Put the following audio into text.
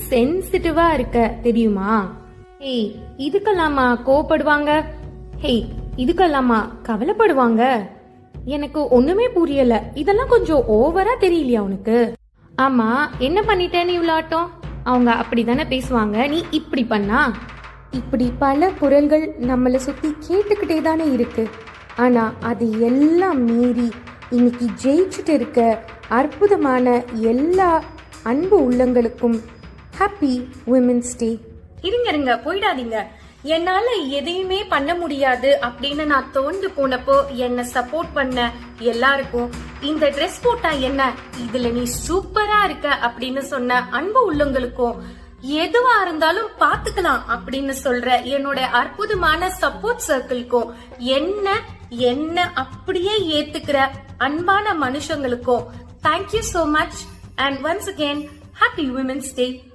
சென்சிட்டிவா இருக்க தெரியுமா? ஹேய், இதுக்கெல்லாமா கோவப்படுவாங்க? ஹேய், இதுக்கெல்லாமா கவலைப்படுவாங்க? எனக்கு ஒண்ணுமே புரியல. இதெல்லாம் கொஞ்சம் ஓவரா தெரியலையா உனக்கு? ஆமா, என்ன பண்ணிட்டேன்னு இவ்வளோ ஆட்டம்? அவங்க அப்படிதானே பேசுவாங்க, நீ இப்படி பண்ணா? இப்படி பல குரல்கள் நம்மளை சுத்தி கேட்டுக்கிட்டே தானே இருக்கு. ஆனா அது எல்லாம் மீறி இன்னைக்கு ஜெயிச்சுட்டு இருக்க அற்புதமான எல்லா அன்பு உள்ளங்களுக்கும் ஹாப்பி விமென்ஸ் டே. இருங்க, போயிடாதீங்க. என்னால எதையுமே பண்ண முடியாது அப்படின்னு நான் தோண்டு போனப்போ என்ன சப்போர்ட் பண்ண எல்லாருக்கும், இந்த ட்ரெஸ் போட்டா என்ன, இதுல நீ சூப்பரா இருக்க அப்படின்னு சொன்ன அன்பு உள்ளங்களுக்கும், எதுவா இருந்தாலும் பாத்துக்கலாம் அப்படின்னு சொல்ற என்னோட அற்புதமான சப்போர்ட் சர்க்கிள்க்கும், என்ன அப்படியே ஏத்துக்கிற அன்பான மனுஷங்களுக்கும் thank you so much. And once again happy women's day.